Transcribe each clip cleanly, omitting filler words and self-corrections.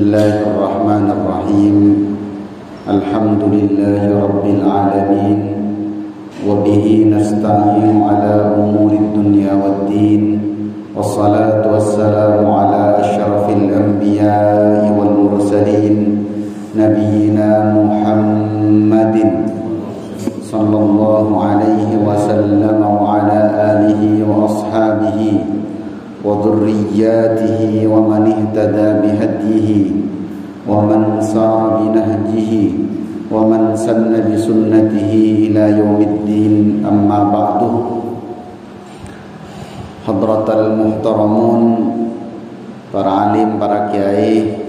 الله الرحمن الرحيم الحمد لله رب العالمين وبه نستعين على أمور الدنيا والدين والصلاة والسلام على أشرف الأنبياء والمرسلين نبينا محمد صلى الله عليه وسلم وعلى آله وأصحابه وذرياته ومن اهتدى بهديه ومن سار بنهجه ومن سن بسنته إلى يوم الدين أما بعد حضرة المحترمون para alim, para kiai,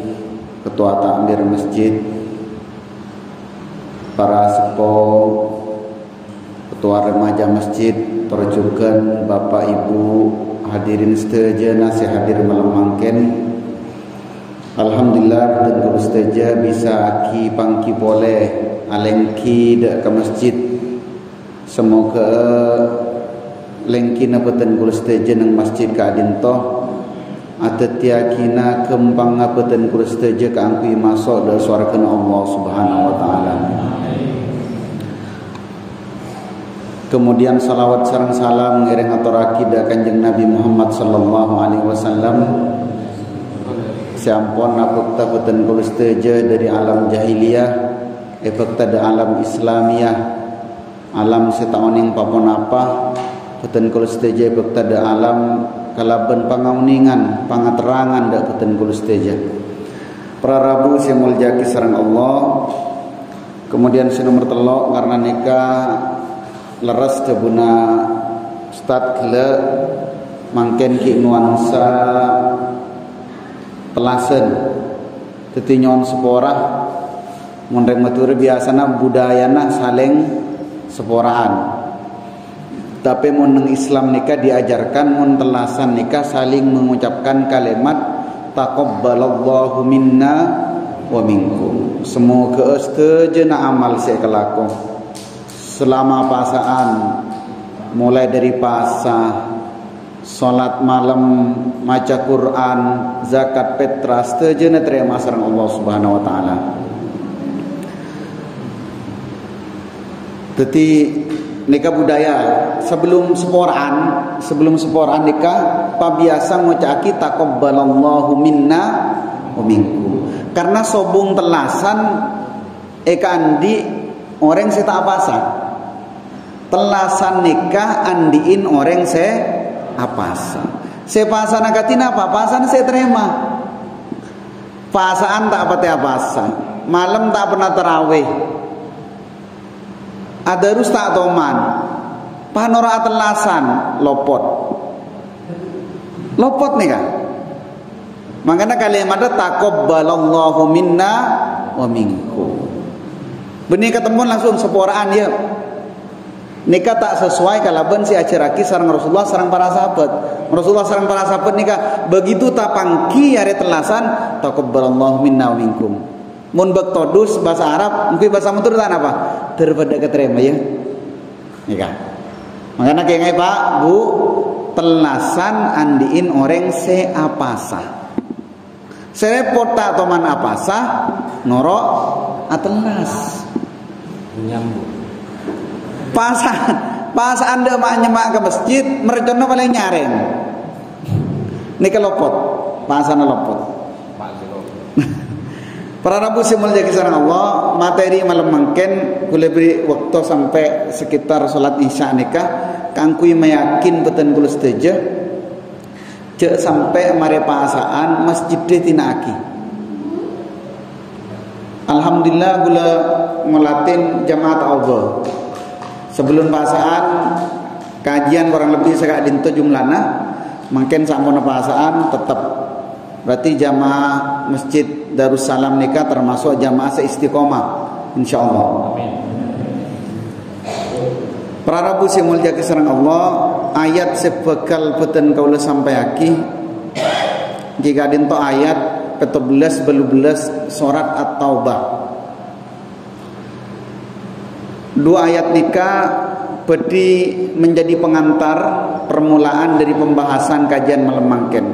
ketua takmir masjid, para sepo, ketua remaja masjid, perjukan bapak ibu hadirin seteja nasi hadir malam mangken. Alhamdulillah dan guru seteja bisa aki pangki boleh alengki dak ke masjid. Semoga lengki napatan guru seteja nang masjid ka adintoh atetiakina kembang napatan guru seteja ka angkui masuk da suarakan Allah Subhanahu wa taala. Kemudian salawat sareng salam ngiring aturaki da Kanjeng Nabi Muhammad sallallahu alaihi wasallam. Sampun apakta beten kula seteja dari alam jahiliyah apakta da alam islamiyah, alam setaoning papon apa beten kula seteja apakta da alam kalaban pangauningan pangaterangan da beten kula seteja. Para rabu saya muljaki sareng Allah. Kemudian si nomor telok karena nikah leres tabuna Ustaz kele mangken ki nuansa pelasen tetinyon seporah mondreng matur biasana budayana saling seporahan, tapi mun Islam nikah diajarkan mun telasan nikah saling mengucapkan kalimat taqabbalallahu minna wa minkum. Semoga setejeuna amal saya kelakon selama pasaan, mulai dari pasah, salat malam, maca Quran, zakat fitrah, setejeuna terima sareng Allah Subhanahu wa taala. Jadi nikah budaya sebelum seporan nikah pabiasa ngucaki taqabbalallahu minna wa minkum. Karena sobung telasan eka andi orang se tak apasa. Telasan nikah andiin orang se apasa. Se pasan akatina apa? Pasan se terima. Pasaan tak pati apasa. Malam tak pernah tarawih. Adarus tak toman. Panora telasan lopot. Lopot nikah. Makanya kalimatnya taqabbalallahu minna wa minkum. Benih ketemu langsung seporaan ya. Nikah tak sesuai kalaban si aceraki sareng Rasulullah sareng para sahabat. Rasulullah sareng para sahabat nikah begitu tapangki are telasan taqabbalallahu minna wa minkum. Mun bek todus bahasa Arab, mungkin bahasa Matur tan apa? Daripada keterima ya. Nikah. Makanya kayak ngai Pak, Bu, telasan andiin orang se apasa. Serepot tak toman apasa norok atelas. Nyambung. Pas anda nyemak ke masjid merecono paling nyareng. Nika lopot, pasana lopot. Para rabu simul jadi sareng Allah, materi malam mangken kula beri waktu sampai sekitar salat isya nikah kangkui meyakin beten kula seteja cek sampai mare pasaan masjid tinaki. Alhamdulillah gula ngelatin jamaat Allah. Sebelum pasaan kajian kurang lebih sekak dinto jumlahna mungkin sampun pasaan tetap berarti jamaah masjid Darussalam nikah termasuk jamaah seistiqomah insyaallah. Amin. Para rabu si mulia sareng Allah ayat sebekal beten kaula sampaiaki jika dinto ayat 14 surat At-Taubah. Dua ayat nikah menjadi pengantar permulaan dari pembahasan kajian malam mangken.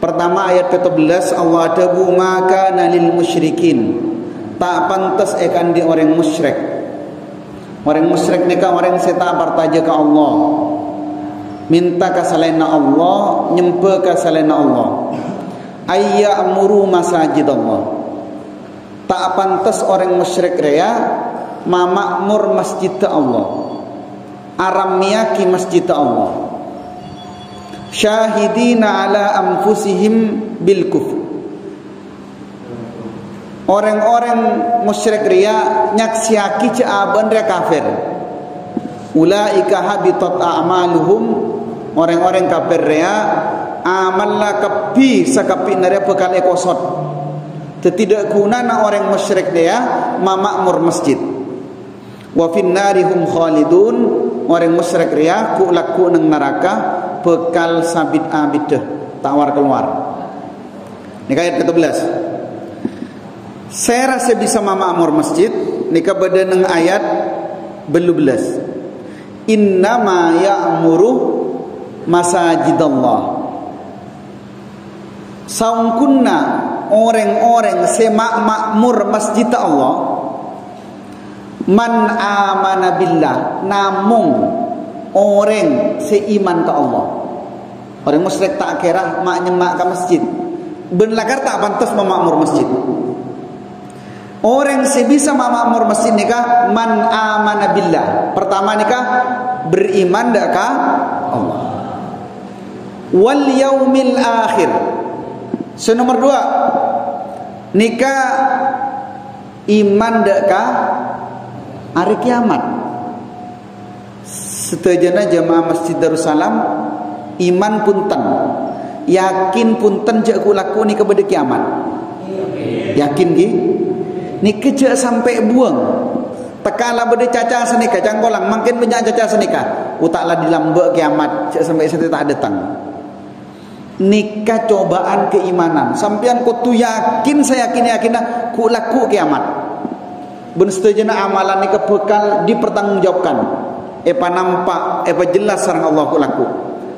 Pertama ayat ke-11 Allah tabu maka nalil musyrikin. Tak pantas akan di orang musyrik. Orang musyrik ni kan orang seta bertaja ke Allah. Minta ke selain Allah, nyempa ke selain Allah. Ayya'muru masajid Allah. Tak pantas orang musyrik raya mamakmur masjid Allah. Aramiyaki masjid Allah. Syahidina ala anfusihim bil kufr. Orang-orang musyrik ria nyaksiaki caaban ria kafir. Ulaika habitat a'maluhum. Orang-orang kafir ria amallah kapi sakapi naria bekal ekosot. Tidak guna na orang musyrik dia mamakmur masjid. Wa fin narihum khalidun. Orang musyrik ria ku laku nang neraka bekal sabit abidah tawar keluar. Ini ayat ke-11. Saya rasa bisa mamakmur masjid. Nika beda nang ayat 12. Innama ya'muru masajidallah. Saungkunna orang-orang semakmur masjid Allah. Man amana billah, namung orang seiman ke Allah. Orang musyrik tak kira mak nyemak ke masjid. Benlakar tak pantas memakmur masjid. Orang sebisa memakmur masjid nikah man amana billah. Pertama nikah beriman dak ka Allah. Wal yaumil akhir. Nomor 2 nikah iman dak ka hari kiamat. Setajana jamaah Masjid Darussalam iman punten, yakin punten je aku laku ni kepada kiamat. Yakin ki? Ni kerja sampai buang. Tekala berde caca senika janggolang makin banyak caca senika. Utaklah dilambak kiamat sampai saya tak datang. Nikah cobaan keimanan. Sampian ku tu yakin saya yakin ku laku kiamat. Ben setajana amalan ni bekal dipertanggungjawabkan. Epa nampak, epa jelas sarang Allah ku laku.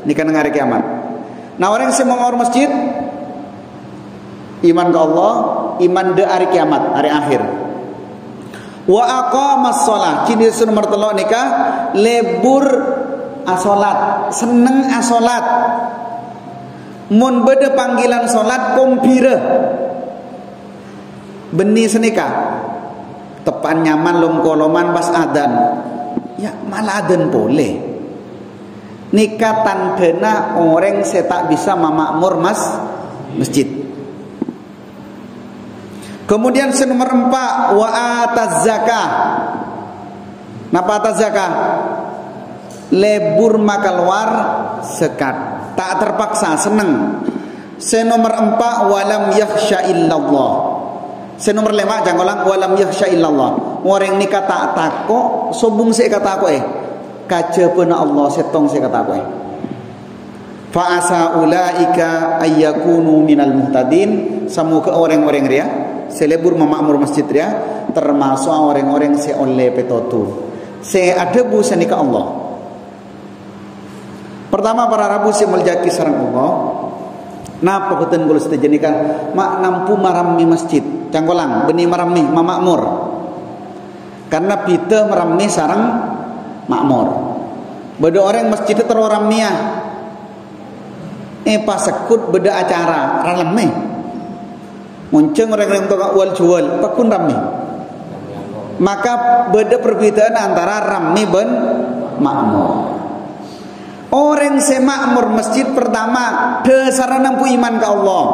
Ni kan hari kiamat. Nah orang yang semengor masjid iman ke Allah, iman de hari kiamat, hari akhir. Wa aqamas shalah. Ciri nomor 3 nikah lebur asolat, seneng asolat. Mun beda panggilan solat kompira. Beni senika. Tepan nyaman lom koloman pas adan. Ya malah adan boleh. Nikah tandana orang saya tak bisa memakmur masjid. Kemudian nomor 4 wa ataz zakah. Napa ataz zakah? Lebur makeluar sekat, tak terpaksa, seneng. Nomor 4 walam yakhsha illallah. Nomor 5 janggolang walam yakhsha illallah. Orang nikah tak takok sobung saya kata aku kaca pena Allah setong saya kata aku fa asa ulaika ayyakunu minal muhtadin. Semoga orang-orang ria selebur memakmur masjid ria termasuk orang-orang se oleh petotu se ada busa nikah Allah. Pertama para rabu se meljaki sarang Allah. Napa kuten gol setejenikan mak nampu marami masjid canggolang beni marami mamakmur. Karena kita merami sarang makmur. Beda orang masjid itu teroramnya. Pas sekut beda acara ralame. Muncung orang-orang tukang wal jual pakun rami. Maka beda perbedaan antara rami ben makmur. Orang semakmur masjid pertama dasar nampu iman ke Allah.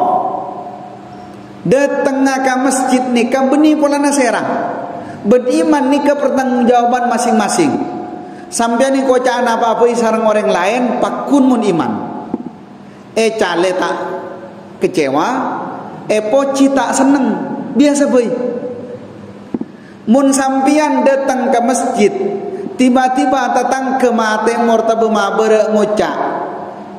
Datang ke masjid nikah beni pola nasera. Beriman nikah pertanggungjawaban masing-masing. Sampai ni kocaan apa-apa sarang orang lain pakun mun iman. Cale tak kecewa, poci tak seneng, biasa boy. Mun sampian datang ke masjid, tiba-tiba datang ke mate mortabe mabere ngucap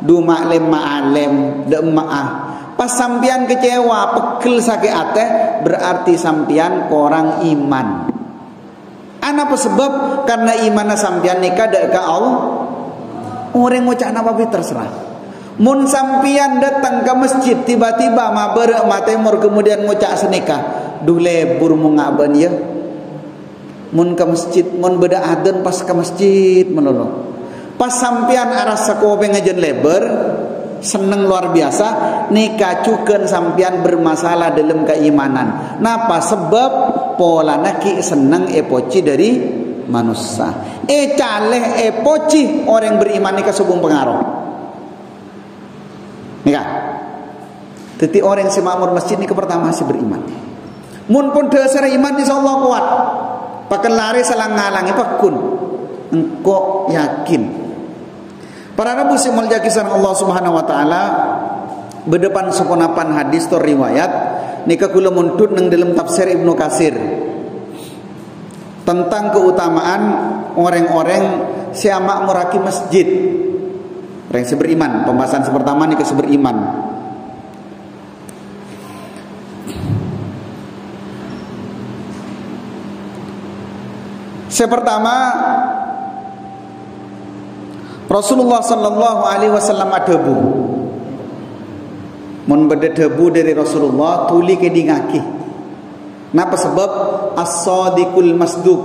du maklem ma'alem de ma'ah. Pas sampian kecewa pekel sakit ate berarti sampian korang iman. Apa sebab? Karena imanna sampian nikah dak ka Allah. Orang ngucap apa terserah. Mun sampian datang ke masjid tiba-tiba mabere matemur kemudian ngucap senikah, duh lebur mu ngaban ya. Mun ke masjid, mun beda adzan pas ke masjid melulu. Pas sampian arah sakobe ngajen lebar, seneng luar biasa, nikah cuken sampian bermasalah dalam keimanan. Napa? Sebab pola naki seneng epoci dari manusia. Caleh epoci orang beriman nikah subung pengaruh. Nikah. Jadi orang si makmur masjid nikah pertama si beriman. Mun pun dasar iman insyaallah kuat. Pakai lari salang ngalangi pakun. Engkau yakin. Para rabu si mulia kisan Allah Subhanahu wa taala berdepan seponapan hadis atau riwayat nikah kula muntut nang dalam tafsir Ibnu Katsir tentang keutamaan orang-orang si makmuraki masjid. Orang yang beriman, pembahasan pertama nikah beriman. Pertama, Rasulullah sallallahu alaihi wasallam debu. Mun beda debu dari Rasulullah tuli ke dingaki. Napa sebab as-sadiqul masduq.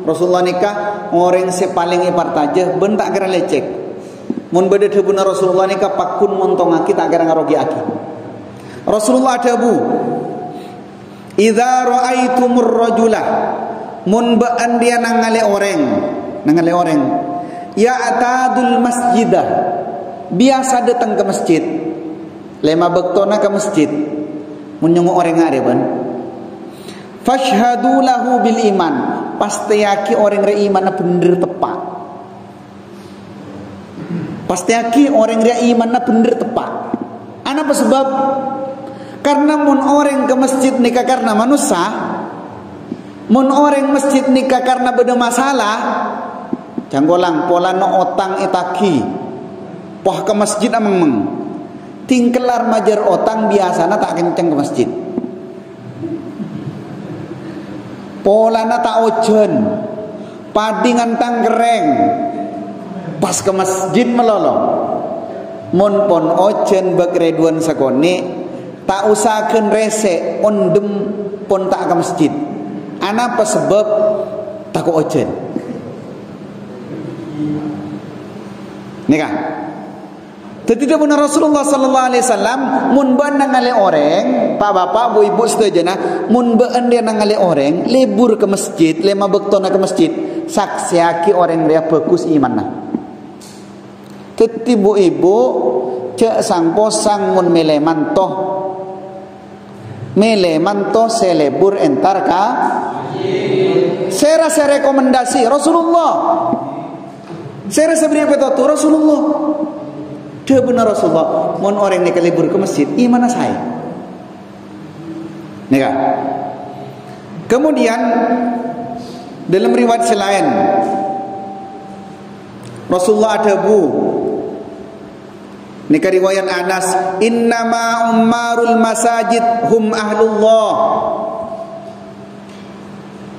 Rasulullah nikah orang se paling ipartaje ben tak kira lecek. Mun beda debu na Rasulullah nikah pakun montongaki tak kira ngarogi aki. Rasulullah debu. Idza ra'aitumur rajula mun ba'an dia nangale orang ya atadul masjidah biasa datang ke masjid lema bektona ke masjid mun nyungu orang ngare ban fashhadu lahu bil iman pasti yaki orang re iman bener tepat pasti yaki orang re iman bener tepat ana apa sebab karena mun orang ke masjid nikah karena manusia. Mun orang masjid nikah karena beda masalah, janggolang pola no otang itaki, poh ke masjid ameng tingkelar majar otang biasana tak kenceng ke masjid. Pola na tak ojen, padingan tanggereng, pas ke masjid melolo. Mun pon ojen bagreduan sakoni, tak usahakan rese ondem pon tak ke masjid. Ana apa sebab takut ojen? Nikah. Tidak benar Rasulullah sallallahu alaihi wasallam mun ban nangale orang, pak bapak, bu ibu setuju mun ban dia nangale orang, libur ke masjid, lema bektona ke masjid, saksiaki orang dia bagus imanna. Teti bu ibu cek sang posang mun melemanto selebur entar ka saya rasa rekomendasi Rasulullah saya rasa beri apa tu Rasulullah dia benar Rasulullah mon orang nikah libur ke masjid imana saya nikah. Kemudian dalam riwayat selain Rasulullah ada bu nikah riwayat Anas innama ummarul masajid hum ahlullah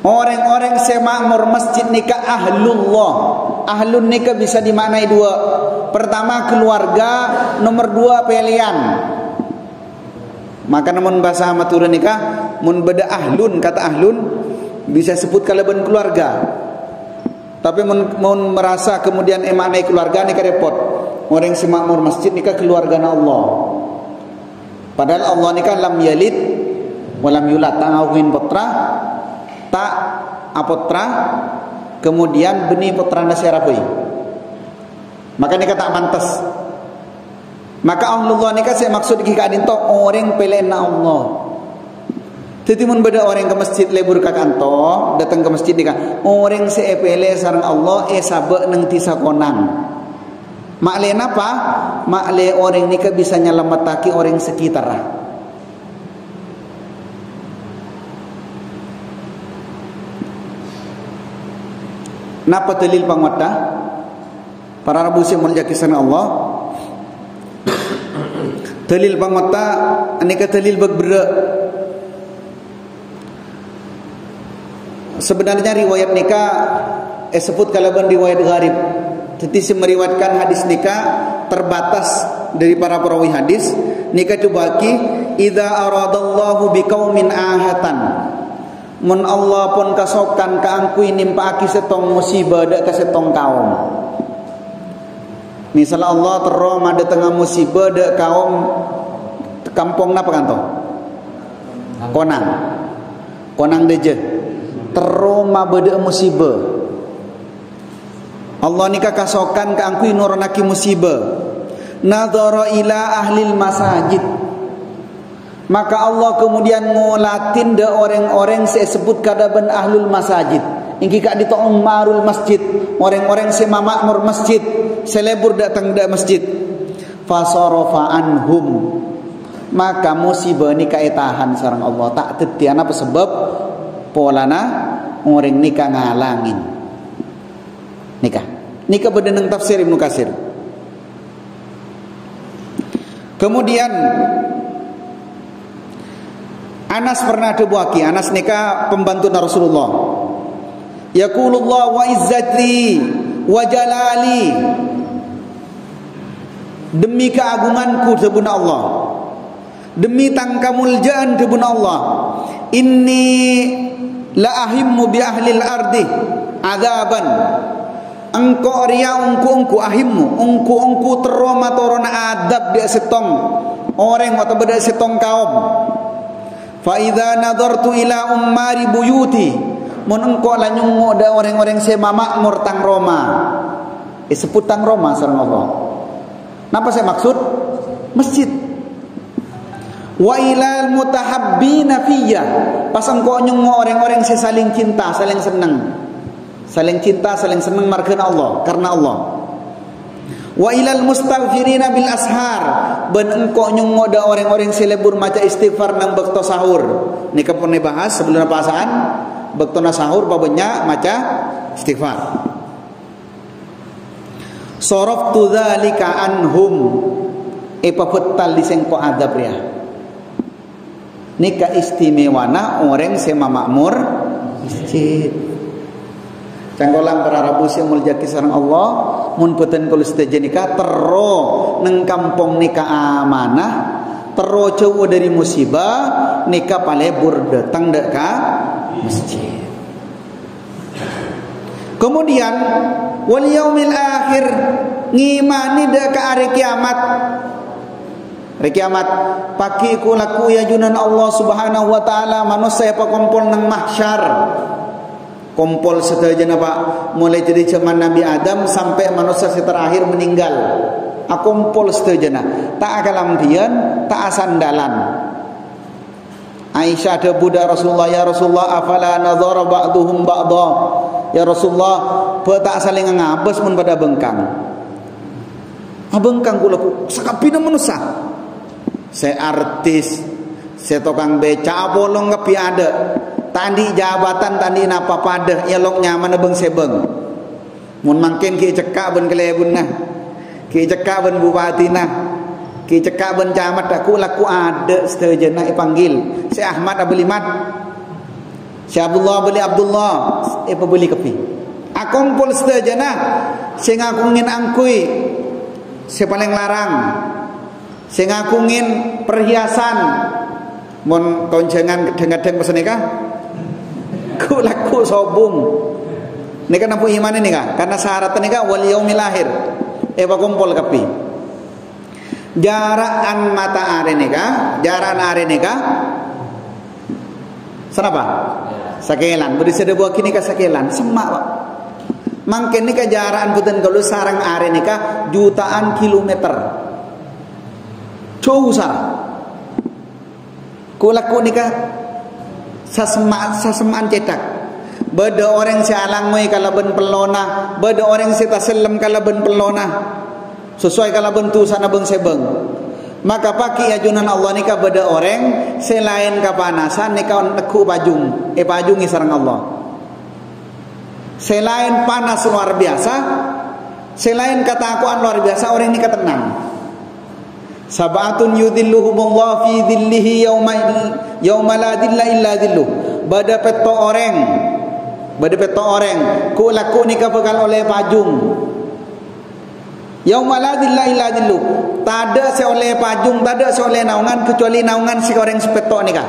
orang-orang semakmur masjid nikah ahlullah. Ahlun nikah bisa dimaknai dua. Pertama keluarga, nomor dua pilihan. Maka namun bahasa maturun nikah mun beda ahlun, kata ahlun bisa sebut kalaban keluarga. Tapi mun merasa kemudian emaknai keluarga nikah repot. Orang semakmur masjid nikah keluarga Allah. Padahal Allah nikah lam yalid walam yulad, tak ngawin putra, tak apotra, kemudian benih putra nasyarapui. Maka nikah tak pantas. Maka Allah nikah saya maksud jika adin to orang pelena Allah. Jadi mun beda orang ke masjid lebur ka kanto, datang ke masjid nikah orang seepele sareng Allah sabe nang tisa konang. Makle napa? Makle orang nikah bisa nyelamataki orang sekitar. Napa dalil pangwata? Para rabu sing mulya kisan Allah. Dalil pangwata aneka dalil begbera. Sebenarnya riwayat nikah sebut kalaban riwayat gharib. Tetapi meriwayatkan hadis nikah terbatas dari para perawi hadis. Nikah tubaki idza aradallahu biqaumin ahatan. Mun Allah pun kasokan ka angkui nimpaki setong musibah dak ka setong kaum. Misal Allah terro made tengah musibah dak kaum kampung napa kanto? Konang deje. Terro ma bede musibah. Allah nikah kasokan ka angkui nuronaki musibah. Nadhara ila ahlil masajid. Maka Allah kemudian ngolatin de orang-orang saya sebut kadaban ahlul masajid. Ingki kak dito umarul masjid, orang-orang se mamakmur masjid, selebur datang dak masjid. Fasarafa anhum. Maka musibah ni kaitahan sareng Allah tak tetian apa sebab polana orang nikah ngalangin. Nikah bedeneng tafsir Ibnu Katsir. Kemudian Anas pernah dibuaki. Anas nikah pembantu Rasulullah. Yaqulullah wa izzati wa jalali. Demi keagunganku tebuna Allah, demi tangkamuljaan tebuna Allah, inni la ahimmu bi ahlil ardi adaban. Engkau ria ungku ahimmu ungku teroma torona adab dia setong orang atau beda setong kaum. Fa idza nadartu ila ummari buyuti, mun engkau la nyungo da orang-orang sema makmur tang Roma. Sebut tang Roma sareng Allah. Napa saya maksud? Masjid. Wa ilal mutahabbina fiyya, pas engkau nyungo orang-orang se saling cinta, saling senang. Saling cinta, saling senang markeun Allah, karena Allah. Wa ilal mustaghfirina bil ashar, ben engkau nyungo da orang-orang selebur maca istighfar nang bekto sahur. Nika pun dibahas sebelum pasaan bekto na sahur babenya maca istighfar. Saraftu dzalika anhum, epapetal disengko adab ya. Nika istimewana orang sema makmur masjid. Canggolang para rabu sing muljaki sareng Allah mun peten kul seteje nikah terro neng kampung nikah amanah, terro jauh dari musibah, nikah palebur datang dek ka masjid. Kemudian wal yaumil akhir, ngimani dek ka hari kiamat. Hari kiamat paki ku laku ya junan Allah Subhanahu wa taala manusia pakumpul nang mahsyar. Kumpul seterusnya Pak, mulai jadi zaman Nabi Adam sampai manusia terakhir meninggal. Kumpul seterusnya, tak akalampian, tak asandalan. Aisyah ada budak Rasulullah, ya Rasulullah, afala nadhara ba'duhum ba'dha. Ya Rasulullah, tak saling ngabes mun pada bengkang. Bengkang kula ku sakapina manusia. Saya artis, saya tukang beca, bolong ngepi ada. Tandi jabatan tandi napa pada elok nyaman beng sebeng. Mun mangken ki cekak ben kelebun nah. Ki cekak ben bupati nah. Ki cekak ben camat aku laku ada seterusnya panggil. Si Ahmad abeli mat. Si Abdullah beli Abdullah. Beli kepi. Akumpul seterusnya sing aku ngin angkui. Si paling larang. Sing aku ngin perhiasan. Mun koncengan kadang-kadang pesen nikah. Ku laku sobung. Ini kan apa iman ini kan? Karena syarat ini kan wal yaumil akhir. Kumpul kapi. Jaraan mata are nikah, jaraan are nikah. Senapa? Sakelan. Beri sedebuah kini ka sakelan. Semak Pak. Mangken nikah jaraan puten kalau sarang are nikah jutaan kilometer. Jauh sarang. Ku laku nikah sasemaan cetak. Beda orang si alang moy kalaban pelona, beda orang si taselem kalaban pelona. Sesuai kalaban tu sana beng sebeng. Maka paki ajunan Allah nikah beda orang selain kapanasan nikah neku pajung, pajungi sareng Allah. Selain panas luar biasa, selain ketakuan luar biasa, orang nikah tenang. Sabatun yudhilluhumullah fi dhillihi yauma la dhilla illa dhilluh. Bada peto orang ku laku nikah bekal oleh pajung. Yauma la dhilla illa dhillu. Tak ada seoleh pajung, tak ada seoleh naungan kecuali naungan si orang sepetok ni kah.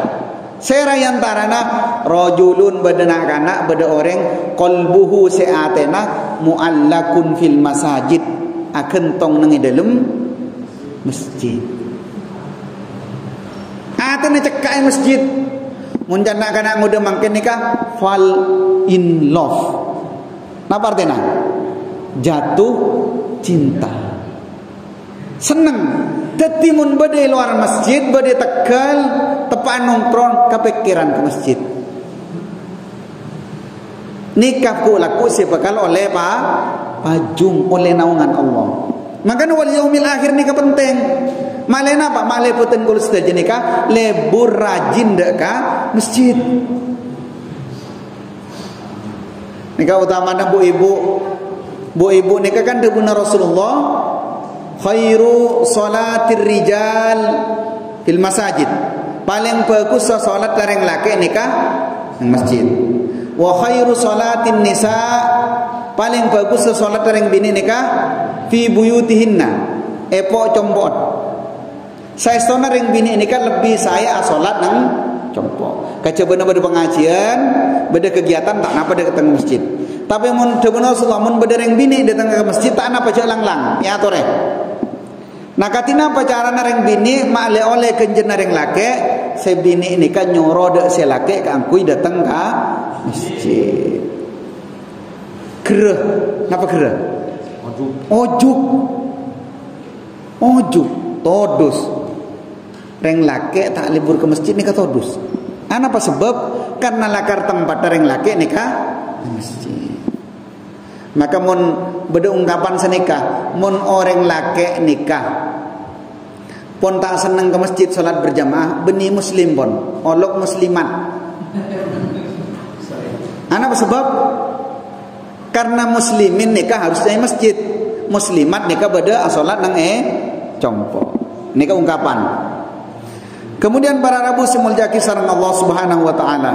Serayan tarana rajulun badana kana bada orang qalbuhu seatena muallakun fil masajid akan tong nang dalam masjid. Atena cekai masjid. Mun jana kana ngude mangken nikah fall in love. Napa artinya? Jatuh cinta. Seneng. Dadi mun bade luar masjid, bade Tegal, tepan nongkrong kepikiran ke masjid. Nikah ku laku sebekal oleh pajung oleh naungan Allah. Makanya wal yaumil akhir nikah penting. Male napa? Male puten kul sedaya nikah lebur rajin dek ka masjid. Nikah utama bu ibu. Bu ibu nikah kan debuna Rasulullah khairu salatir rijal fil masajid. Paling bagus salat orang laki nikah di masjid. Wa khairu salatin nisa, paling bagus salat orang bini nikah fi buyutihinna. Epok compot. Saya stona ring bini nikah lebih saya salat nang compot. Kacabana bade pengajian, bade kegiatan tak napa de keteng masjid. Tapi mun debuna Rasulullah mun bade ring bini datang ke masjid tak napa lang-lang. Ya atore. Nah katina pacarana reng bini makle oleh kenjen reng lake se bini ini kan nyoro dek se lake kangkui datang ke masjid. Gereh, napa gereh? Ojuk, todus. Reng lake tak libur ke masjid nikah todus. Apa sebab? Karena lakar tempat reng lake nikah di masjid. Maka mun beda ungkapan senikah, mun orang laki nikah pun tak senang ke masjid salat berjamaah, beni muslim pun, olok muslimat. Apa sebab? Karena muslimin nikah harus di masjid, muslimat nikah beda salat nang compo. Nikah ungkapan. Kemudian para rabu semuljaki sareng Allah Subhanahu wa taala.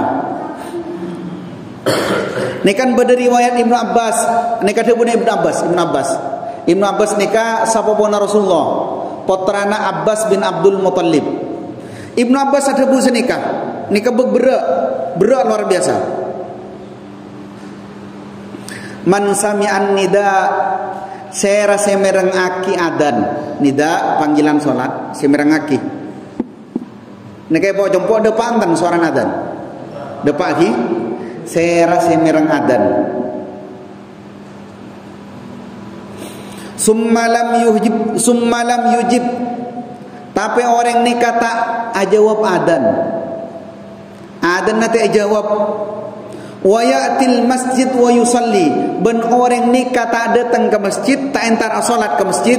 Ini kan beda riwayat Ibnu Abbas. Nikah debuna Ibnu Abbas nikah sapopona Rasulullah, putrana Abbas bin Abdul Muttalib. Ibnu Abbas ada bu senikah. Nikah berak luar biasa. Man sami'an nida, sera semereng aki adan. Nida panggilan salat, semereng aki. Nikah po jompo depan tan suara adan. Depak aki sera semereng adan. Summalam yujib. Tapi orang ni kata ajawab adan. Adan nanti ajawab. Wa ya'til masjid wa yusalli. Ben orang ni kata datang ke masjid, tak entar salat ke masjid.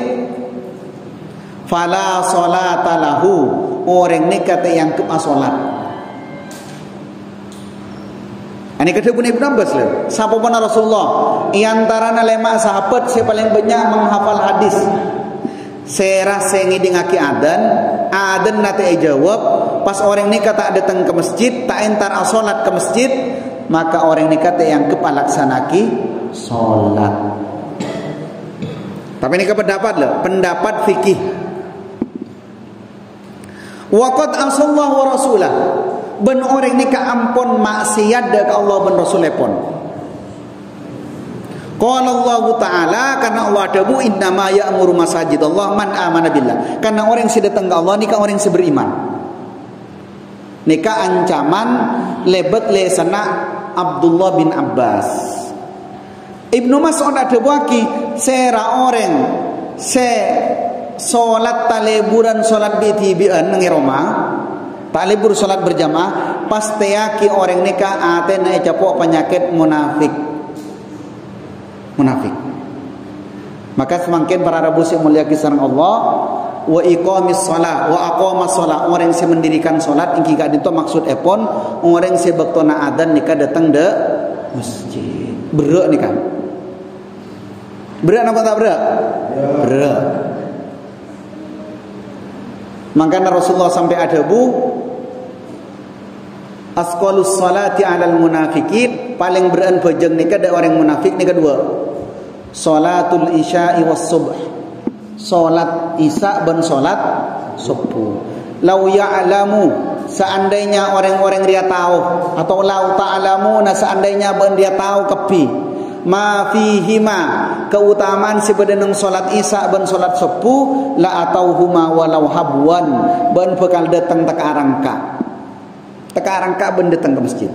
Fala salata lahu. Orang ni kata yang ke salat. Ini kata Ibnu Abbas lah. Siapa pun Rasulullah. Iantara lema sahabat saya paling banyak menghafal hadis. Saya rasa ngiding aki adan nanti jawab. Pas orang ni kata datang ke masjid, tak entar solat ke masjid, maka orang ni kata yang kepalaksanaki solat. Tapi ini pendapat lah, pendapat fikih. Waqad asallahu wa rasulah. Ben orang ni ka ampun maksiat dak Allah ben Rasul pun. Qala Allah Ta'ala, karena Allah dabu innama ya'muru masajid Allah man amana billah. Karena orang yang datang ke Allah ni ka orang yang beriman. Nika ancaman lebet lesana Abdullah bin Abbas. Ibnu Mas'ud ada buaki sera orang se solat taleburan solat bitibian nang Roma. Tak libur solat berjamaah, pasti yaki orang nikah atena capok penyakit munafik. Maka semakin para rabu yang mulia kisah Allah, wa iqamis salat, wa aqamas salat, orang yang mendirikan solat, ingki gak itu maksud epon, orang yang bektona adan nikah datang de masjid. Berak nikah. Berak apa tak berak? Berak. Makanya Rasulullah sampai ada bu asqalus salati alal munafiqin, paling beran bajeng nikah ada orang munafik nikah dua. Salatul isya'i was subh. solat isya dan solat subuh. Lau ya'lamu, seandainya orang-orang dia tahu, atau lau ta'lamuna, seandainya ben dia tahu kepi ma fihima, keutamaan sebenarnya solat isya dan solat subuh, la atauhuma walau habwan, ben bekal datang teka arangka ben datang ke masjid.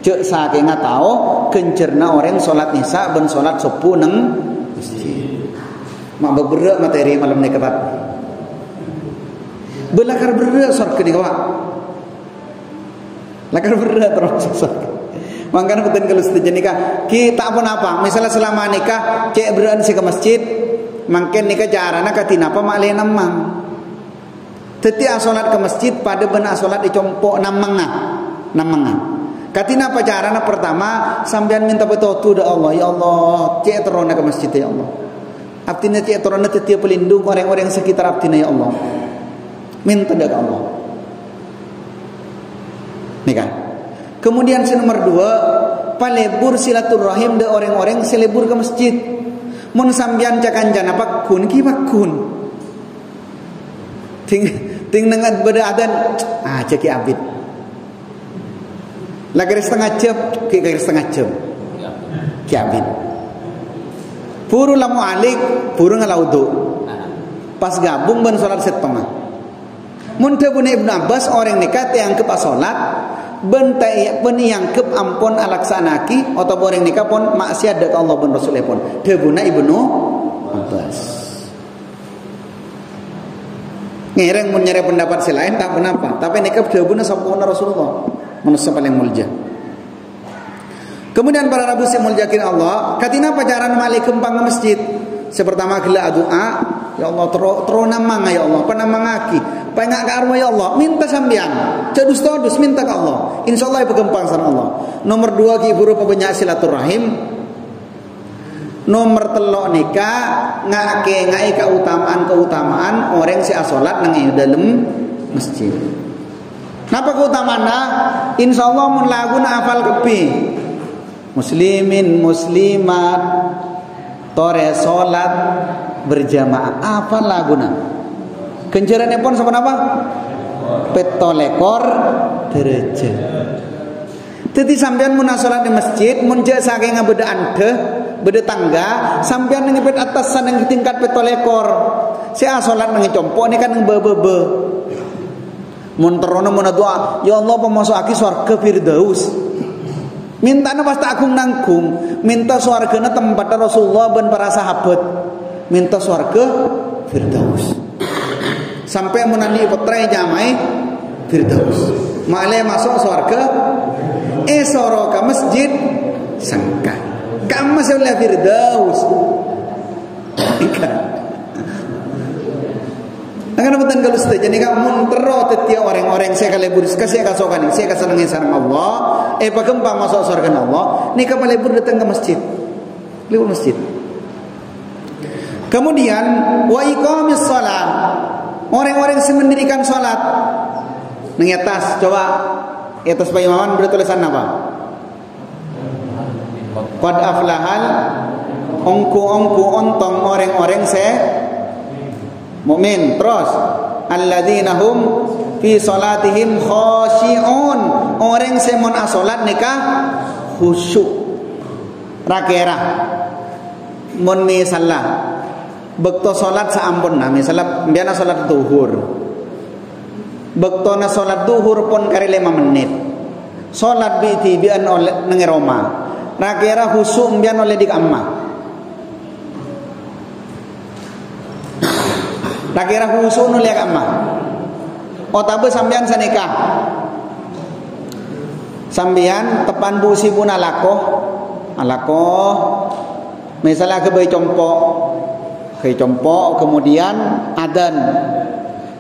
Cek saking tahu kencerna orang solat isya dan solat subuh nang masjid. Mak beberak materi malam ni ketat. Belakar berat surga ni kawan. Lakar berat terus surga. Makanya betul kalau setuju nikah, kita pun apa? Misalnya selama nikah, cek beran si ke masjid, mungkin nikah carana katina apa makleh namang. Teti asolat ke masjid pada benak asolat dicompok namangan. Katina apa carana pertama sambian minta betul dah Allah, ya Allah, cek terona ke masjid ya Allah. Abtina cek terona teti pelindung orang-orang sekitar abtina ya Allah. Minta dah Allah. Nikah. Kemudian nomor 2, palebur silaturahim de orang-orang selebur ke masjid. Mun sambian cakanjan apa kun ki bakun. Ting nengat beda adan ceki abid. Lagi setengah jam, ki setengah jam. Ki abid. Puru lamu alik, puru ngalaudu. Pas gabung ben salat setengah. Mun teu Ibnu Abbas orang nekat yang ke salat bentai peniangkep ampun alaksanaki atau boreng nikah pun maksiat dak Allah pun Rasulullah pun debuna Ibnu Abbas ngereng mun nyari pendapat selain tak kenapa tapi nikah debuna sampurna Rasulullah manusia paling mulia. Kemudian para rabu semuljakin Allah katina pacaran malik kempang ke masjid sepertama gila doa ya Allah terus namang ya Allah panamangaki pengak ke arwah ya Allah minta sambian cadus todus minta ke Allah insyaallah pegempang sana Allah. Nomor 2 ki buru pebanyak silaturahim. Nomor 3 nikah ngai keutamaan orang si asolat nang dalam masjid. Napa keutamaanna insyaallah mun laguna hafal kepi muslimin muslimat tore solat berjamaah apa laguna kencerannya pun sama apa petolekor derajat. Teti sampean mun salat di masjid mun je saking beda anteh beda tangga sampean ngepet atasan yang tingkat petolekor si salat nang compok ni kan bebe mun terono mun doa ya Allah pemasuk aki surga firdaus minta na pasti agung nanggung minta surgana tempat Rasulullah dan para sahabat minta surga firdaus sampai menani petrai jamai firdaus male masuk surga soro ke masjid sangka kamu masih oleh firdaus akan betul kalau sudah jadi kamu terus setiap orang-orang saya kalebur saya kasokan saya kasenangi sareng Allah pagempang masuk surga Allah ni kalebur datang ke masjid lewat masjid. Kemudian wa iqamis shalah orang-orang yang mendirikan salat nang atas coba atas paimaman bertulisan apa qad aflahal ongku ontong orang-orang mukmin. Terus alladzina hum fi salatihim khashi'un orang semon asolat nikah khusyuk rakera mun misalnya bekto salat saampun misalnya biana salat zuhur bekto na salat zuhur pun kari 5 menit salat bian oleh nang Roma rakera khusyuk bian oleh di kamma rakira khusus nulia kamma otabe sambian sanikah sambian tepan busi pun alako misalnya ke bayi compok kemudian adan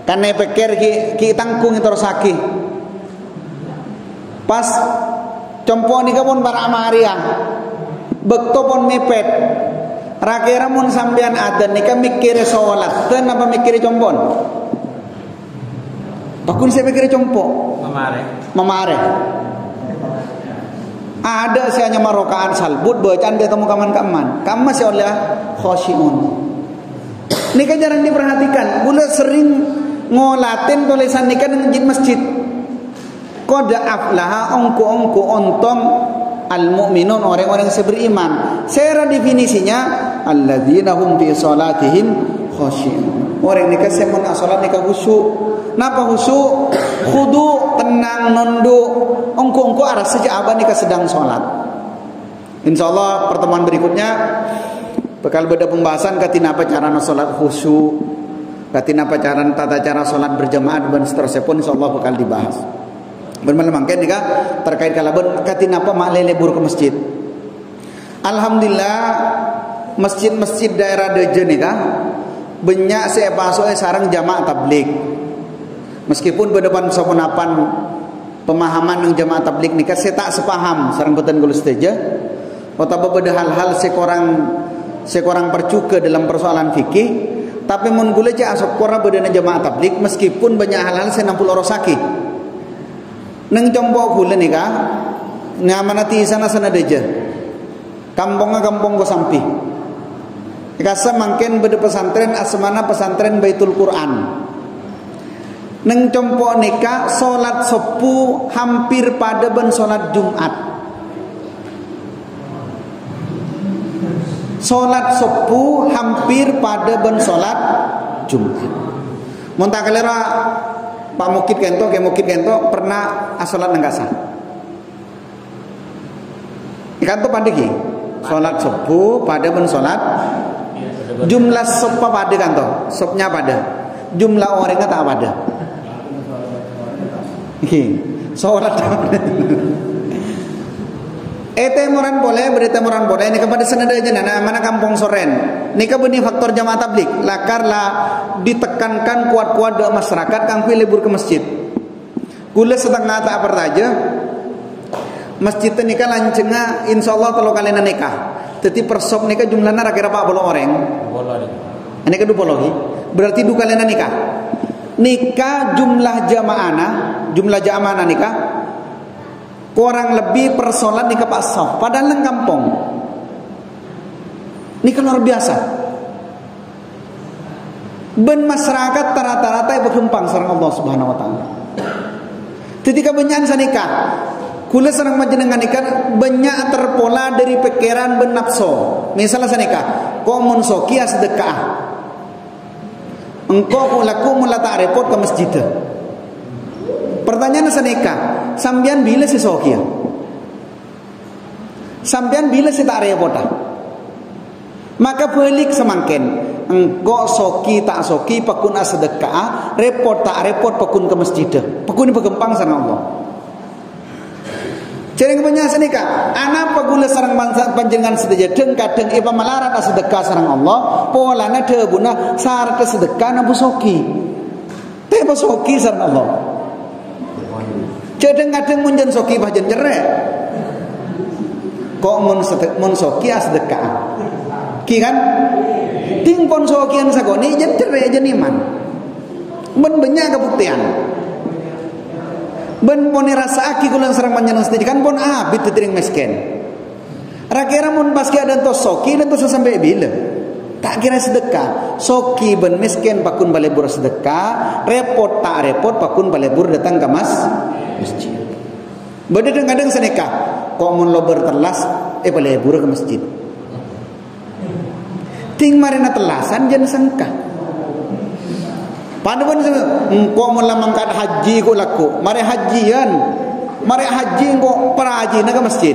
karena pikir ki tangkung terus sakit pas compok ni pun para amarian bekto pun mepet rakira mun sampean adan nika mikir salat ten apa mikir compon bakun saya mikir compok memare ada saya hanya marokaan salbut bacaan dia temu kaman kamu masih oleh khosyiun Nikah jarang diperhatikan. Gula sering ngolatin tulisan nikah dengan masjid. Qad aflaha ongko ontong al-mu'minun, orang-orang yang beriman. Secara definisinya alladzina hum fi salatihim khashi'un. Orang nikah semun salat nikah khusyuk. Napa khusyuk? Khudu, tenang, nunduk. Ongko arah sejak abah nikah sedang salat. Insyaallah pertemuan berikutnya bakal beda pembahasan katina apa cara salat khusyuk, katina apa cara tata cara salat berjamaah dan seterusnya pun insyaallah bakal dibahas. Bermalam mangken nikah terkait kalaban katina apa mak lebur ke masjid. Alhamdulillah masjid-masjid daerah Dejen nikah banyak saya pasoknya sarang jamaah tablik. Meskipun berdepan sapunapan pemahaman ng jamaah tablik nikah saya tak sepaham sarang beten gulus teja. Otaba beda hal-hal sekorang percuka dalam persoalan fikih. Tapi mun gule ja asok kora beda jamaah tablik meskipun banyak hal-hal saya nampul orosaki. Neng combok gule nikah ngamanati sana deja. Kampungnya kampung go sampi. Kasa mangken beda pesantren asmana pesantren Baitul Quran. Neng compok nikah solat sepu hampir pada ben solat Jumat. Solat sepu hampir pada ben solat Jumat. Monta kalera Pak Mukid Kento, pernah asolat nenggasa. Ikan tu pandegi. Solat sepu pada ben solat. Jumlah sop pada kanto, sopnya pada. Jumlah orangnya tak pada. Solat. Temuran boleh, beritemuran boleh. Ini kepada senada aja nana mana kampung soren. Nika beni faktor jamaah tablik. Lakarlah ditekankan kuat-kuat dalam masyarakat kang libur ke masjid. Gula setengah tak apa aja. Masjid nikah lancenga insyaallah kalau kalian nikah. Tetapi persop nikah jumlahnya kira pak bolo orang. Ini kedua bologi. Berarti dua kalian nikah. Nikah jumlah jamaah nikah. Kurang lebih per solat nikah pak saf. Padahal nang kampung. Nikah luar biasa. Ben masyarakat rata-rata berkembang sareng Allah Subhanahu wa taala. Ketika benyan sanikah, kula sareng majenengan nikah banyak terpola dari pikiran ben nafsu. Misalnya sanikah, kok mun sokia sedekah. Engkau laku mula tak repot ke masjid. Pertanyaan sanikah, sambian bila si sokia? Sambian bila si tak repot? Maka balik semangken. Engkau soki tak soki pakun sedekah, repot tak repot pakun ke masjid. Pakun ini bergempang sana Allah. Jadi kebanyakan nikah, anak pagula sarang panjenengan sedaja kadang iba malaran sedekah sarang Allah, polana debuna sarta sedekah nabu soki. Teba soki sarang Allah. Kadang-kadang munjen soki bahajan cerek. Kok mun soki sedekah. Ki kan? Ting pon sokian sagoni jen cerek jen iman. Ben banyak kebuktian. Ben poni rasa aki kulang sarang panjenengan sedaya kan pon abit tering miskin. Rakira mun paski ada tos soki dan tos sampai bila. Tak kira sedekah. Soki ben miskin pakun balebur sedekah, repot tak repot pakun balebur datang ke masjid. Beda kadang sedekah. Kok mun lo bertelas balebur ke masjid. Ting marina telasan jan sangka. Panduan engkau melamangkan haji ko laku. Mari hajian. Mari haji engkau para haji na ke masjid.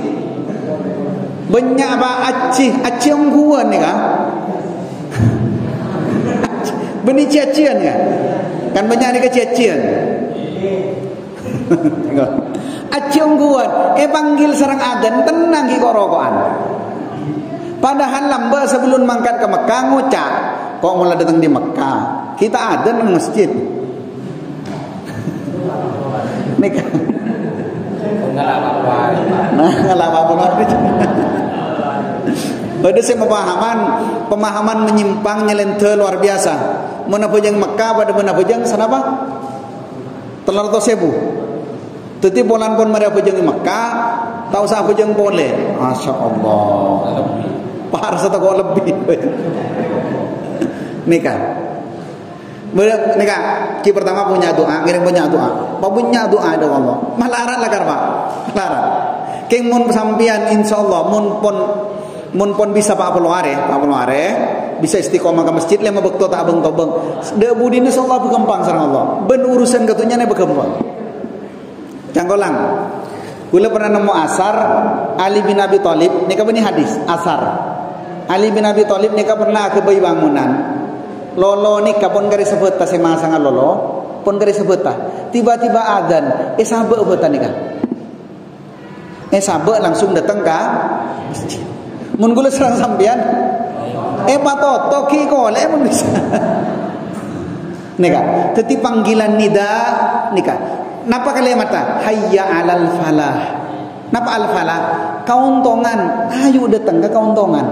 Banyak apa acih ongguan ni kah? Beni ciacian ya. Kan banyak ni ke ciacian. Acih ongguan. Panggil sarang adan tenang ki korokoan. Padahal lamba sebelum mangkat ke Mekah ngucap. Kok mulai datang di Mekah? Kita ada di masjid. Nikah. Ngalah apa-apa. Ada saya pemahaman menyimpang nyelentel luar biasa. Mana pejang Mekah pada mana pejang sana apa? Telur atau sebu. Tetapi bolan pun mereka pejang Mekah, tahu sah pejang boleh. Masya Allah. Par satu kau lebih. nikah. Nikah, ki pertama punya doa, ngiring punya doa. Apa punya doa ada Allah. Malarat lah karma. Malarat. Keng mun sampian insyaallah mun pon bisa Pak Peluare, bisa istiqomah ke masjid lema bekto tak abeng tobeng. De budine insyaallah berkembang sareng Allah. Ben urusan katunya ne berkembang. Canggolang. Kula pernah nemu asar Ali bin Abi Thalib, nikah bani hadis, asar. Ali bin Abi Thalib nikah pernah ke bayi bangunan. Lolo nikah pun kari sebut ta sema sangat lolo, pun kari sebut ta. Tiba-tiba adzan, sabe betan nikah. Sabe langsung datang ke masjid. Mun kula serang sampean, patoto ki kole mun bisa. Nikah, teti panggilan nida nikah. Napa kalimat ta? Hayya 'alal falah. Napa al falah? Kauntongan. Ayo datang ke kauntongan.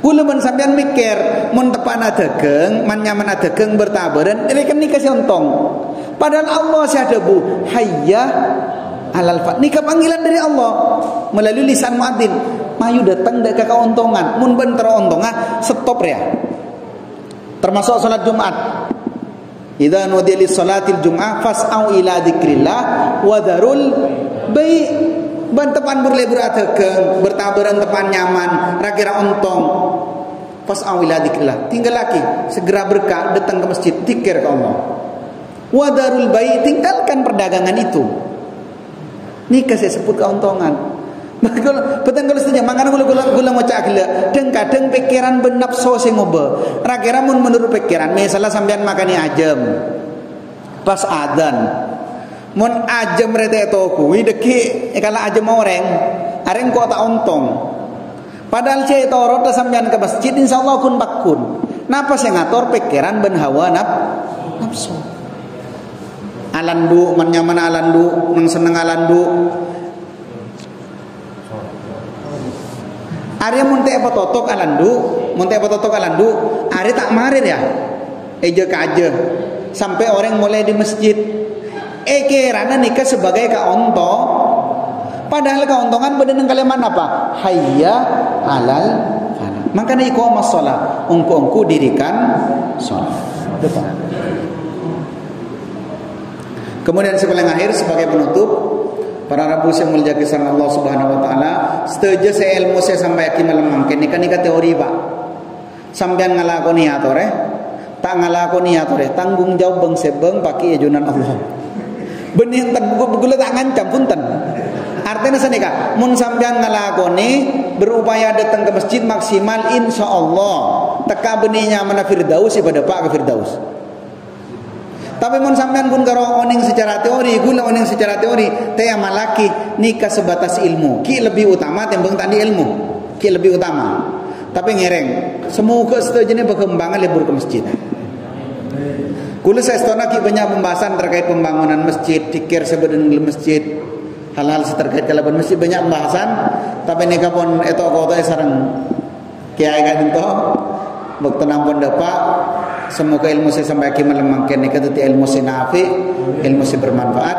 Kula men sampean mikir mun tepana dagang, man nyaman dagang bertabaran, ini kan nikah siontong. Padahal Allah syahdabu hayya 'alal falah. Nikah panggilan dari Allah melalui lisan muadzin. Mayu datang ke kauntongan. Mun ben terontongan stop ya. Termasuk salat Jumat. Idza nudiya lis salatil jum'ah fas'au ila dzikrillah wa darul bai' ban tepan berlebur dagang bertabaran tepan nyaman ra kira ontong fas'au ila dzikrillah tinggal lagi segera berkah datang ke masjid zikir ke Allah wa darul bai' tinggalkan perdagangan itu nikah saya sebut keuntungan. Betul kalau setuju makanya gula mau cak gila dan kadang pikiran benapso sing ngobe ra kira mun menurut pikiran misalnya sampean makani ajem pas adzan mun ajem rete to kuwi deki kalau ajem oreng areng kok tak ontong padahal cai torot sampean ke masjid insyaallah kun bakun napa sing ngatur pikiran ben hawa nafsu alandu man nyaman alandu nang seneng alandu Arya munte apa totok alandu, Arya tak marir ya, eja kaje, sampai orang mulai di masjid, kerana nikah sebagai kaonto, padahal kaontongan berdasarkan kalimat apa? Hayya 'alal falah. Makanya iqamah shalah, ungku dirikan shalat. Kemudian sepaling akhir sebagai penutup. Para rabu yang mulia kisah Allah Subhanahu wa taala, setuju saya ilmu saya sampai aki malam mangken nikah teori Pak. Sampean ngalakoni atore, tak ngalakoni atore, tanggung jawab bang sebeng pakai ajunan Allah. Benih enten buku tak ngancam punten. Artinya senika, mun sampean ngalakoni berupaya datang ke masjid maksimal insyaallah teka benihnya mana firdaus ibadah Pak ke firdaus. Tapi mun sampean pun karo oning secara teori, gula oning secara teori, teh malaki nikah sebatas ilmu. Ki lebih utama timbang tadi ilmu. Ki lebih utama. Tapi ngereng, semoga setuju berkembangan libur ke masjid. Kula saestona ki banyak pembahasan terkait pembangunan masjid, dikir sebenarnya masjid, hal-hal terkait kalaban masjid banyak pembahasan. Tapi nikah pun eto kota sareng kiai kadento, bekto nampun dapat. Semoga ilmu saya sampai akhir melemangkan nikah teti ilmu saya nafi, ilmu saya bermanfaat.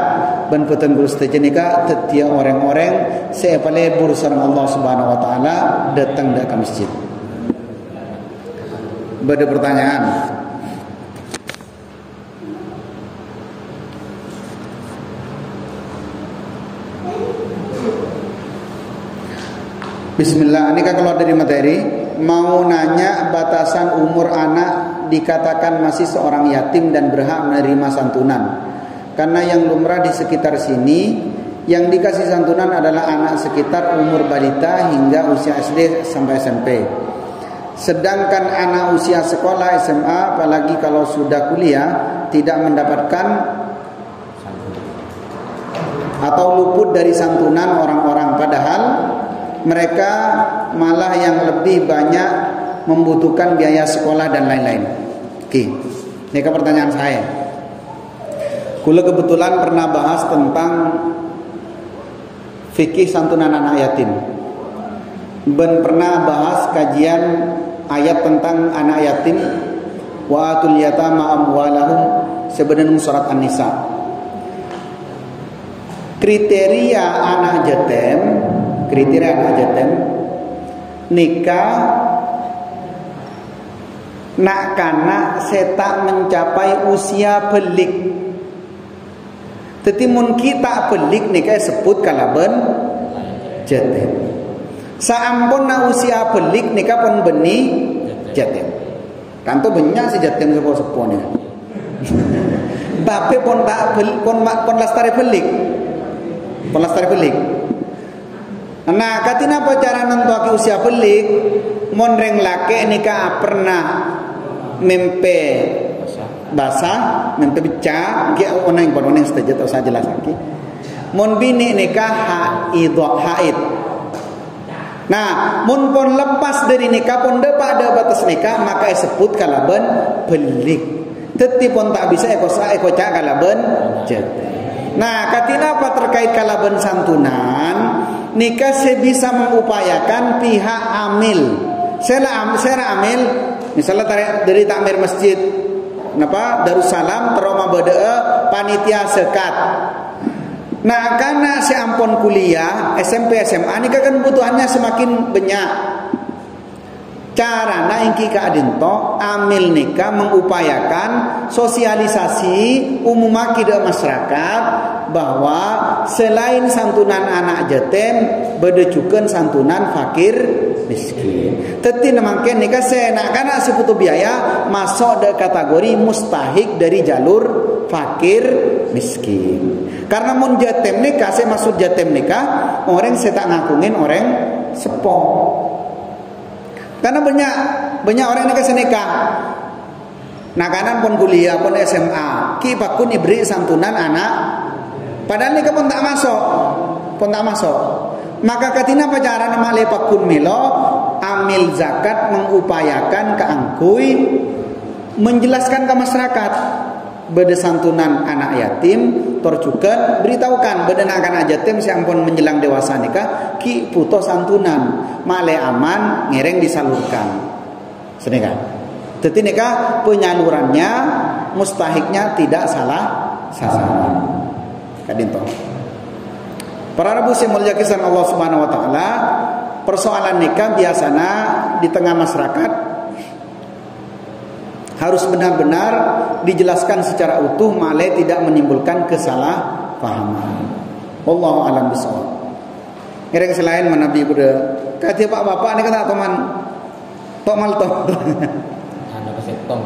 Dan petang guru setuju nikah teti orang-orang saya palebur sareng Allah Subhanahu Wa Taala datang ke masjid. Ada pertanyaan? Bismillah, ini kan keluar dari materi. Mau nanya batasan umur anak dikatakan masih seorang yatim dan berhak menerima santunan. Karena yang lumrah di sekitar sini yang dikasih santunan adalah anak sekitar umur balita hingga usia SD sampai SMP. Sedangkan anak usia sekolah SMA apalagi kalau sudah kuliah tidak mendapatkan atau luput dari santunan orang-orang, padahal mereka malah yang lebih banyak membutuhkan biaya sekolah dan lain-lain. Oke, ini ke pertanyaan saya. Kula kebetulan pernah bahas tentang fikih santunan anak yatim. Ben pernah bahas kajian ayat tentang anak yatim, wa atul yatama amwalahum, sebenarnya surat An-Nisa. Kriteria anak yatim nikah nak kana setak mencapai usia belik. Tetapi mun kita belik nika sebut kalaben jatim. Saampun na usia belik nika pun beni jatim. Kanto banyak si jatim sepo-sepo ni. Tapi pun tak pun lastari belik. Pun lastari belik. Nah, katina apa cara nentuaki usia belik? Mon reng lake nika pernah mempe basah, mempe becah, dia oneng saja tahu saja jelas lagi. Mon bini nikah haid. Nah, mun pun lepas dari nikah pun depak ada batas nikah maka disebut kalaben belik. Teti pun tak bisa eko cak kalaben jatim. Nah, katina apa terkait kalaben santunan? Nikah sebisa mengupayakan pihak amil. Saya amil, misalnya dari takmir masjid, Darussalam teroma bedee panitia sekat. Nah, karena si ampun kuliah SMP SMA ini kan kebutuhannya semakin banyak. Carana ingki kaadinto amil nikah mengupayakan sosialisasi umumaki ke masyarakat bahwa selain santunan anak jatim bedejukeun santunan fakir miskin. Teti namangkeun nikah seenak kana seputu biaya masuk ke kategori mustahik dari jalur fakir miskin. Karena mun jatim nikah saya maksud jatim nikah orang saya tak ngakungin orang sepo. Karena banyak orang nikah senikah. Nah kanan pun kuliah pun SMA, ki pakun ibri santunan anak. Padahal nikah pun tak masuk. Maka katina pacaran nama lepakun milo amil zakat mengupayakan keangkui menjelaskan ke masyarakat beda santunan anak yatim torjukan beritahukan beda anak yatim si ampun menjelang dewasa nikah ki puto santunan male aman ngereng disalurkan senika. Jadi nikah penyalurannya mustahiknya tidak salah sasaran. Kadinto. Para rabu yang mulia kisan Allah Subhanahu wa taala, persoalan nikah biasanya di tengah masyarakat harus benar-benar dijelaskan secara utuh male tidak menimbulkan kesalahpahaman. Wallahu a'lam bishawab. Ngereng selain menabi kuda kata pak bapak ini kata teman tok mal tok. Ada pesetong.